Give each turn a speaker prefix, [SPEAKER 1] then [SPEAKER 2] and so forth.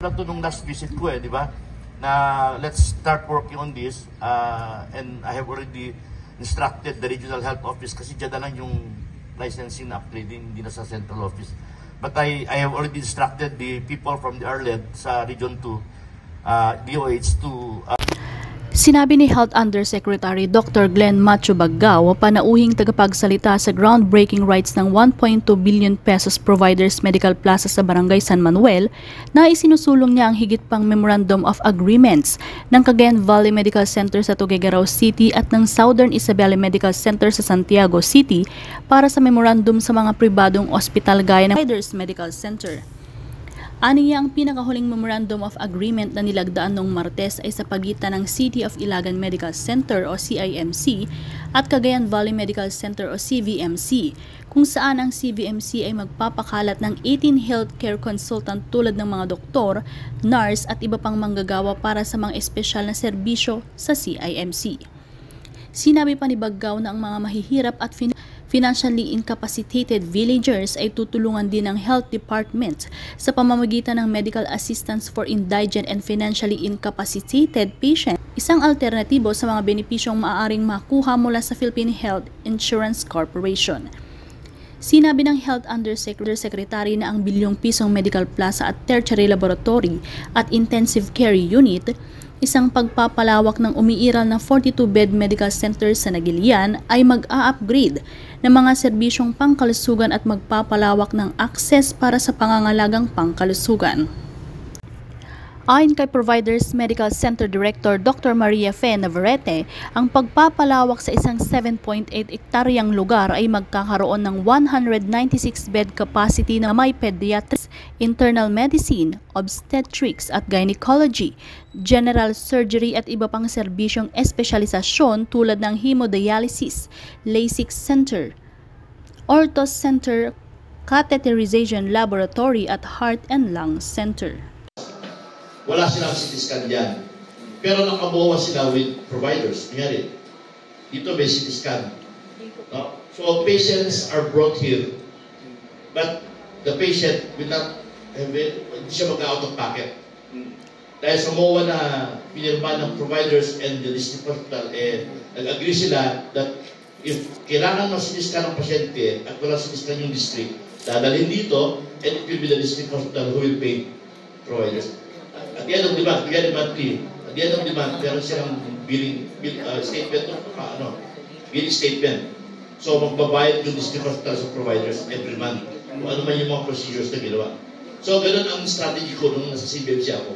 [SPEAKER 1] Ito nung last visit ko di ba? Na let's start working on this and I have already instructed the regional health office kasi dyan na lang yung licensing na upgrading, hindi na sa central office. But I have already instructed the people from the RLED sa Region 2, DOH to...
[SPEAKER 2] Sinabi ni Health Undersecretary Dr. Glenn Macho Baggao, panauhing tagapagsalita sa groundbreaking rights ng 1.2 billion pesos Providers Medical Plaza sa Barangay San Manuel, na isinusulong niya ang higit pang Memorandum of Agreements ng Cagayan Valley Medical Center sa Tuguegarao City at ng Southern Isabela Medical Center sa Santiago City para sa memorandum sa mga pribadong ospital gaya ng Providers Medical Center. Aniya ang pinakahuling Memorandum of Agreement na nilagdaan noong Martes ay sa pagitan ng City of Ilagan Medical Center o CIMC at Cagayan Valley Medical Center o CVMC, kung saan ang CVMC ay magpapakalat ng 18 healthcare consultant tulad ng mga doktor, nurse at iba pang manggagawa para sa mga espesyal na serbisyo sa CIMC. Sinabi pa ni Baggao na ang mga mahihirap at financially incapacitated villagers ay tutulungan din ng Health Department sa pamamagitan ng medical assistance for indigent and financially incapacitated patients, isang alternatibo sa mga benepisyong maaaring makuha mula sa Philippine Health Insurance Corporation. Sinabi ng Health Undersecretary na ang bilyong pisong medical plaza at tertiary laboratory at intensive care unit, isang pagpapalawak ng umiiral na 42-bed medical center sa Nagilian, ay mag-a-upgrade ng mga serbisyong pangkalusugan at magpapalawak ng access para sa pangangalagang pangkalusugan. Ayon kay Providers Medical Center Director Dr. Maria Fe Navarrete, ang pagpapalawak sa isang 7.8 hektaryang lugar ay magkakaroon ng 196-bed capacity na may pediatrics, internal medicine, obstetrics at gynecology, general surgery at iba pang serbisyong espesyalisasyon tulad ng hemodialysis, LASIK Center, Ortho Center, Catheterization Laboratory at Heart and Lung Center.
[SPEAKER 1] Wala silang CT scan dyan. Pero nakabuwa sila with providers. Nangyari, dito may CT scan. No? So patients are brought here, but the patient will not have it, hindi siya mag-out of pocket. Dahil sa MOA na pinirma ng providers and the district hospital, nag-agree sila that if kailangan ng CT scan ng pasyente at wala CT scan yung district, dadalhin dito, and it will be the district hospital who will pay providers. At the end of the month, at the end of the month, meron silang billing statement, billing statement. So, magbabayad yung district hospital sa providers every month. Kung ano man yung mga procedures na ginawa. So, ganun ang strategy ko nung nasa CBMC ako.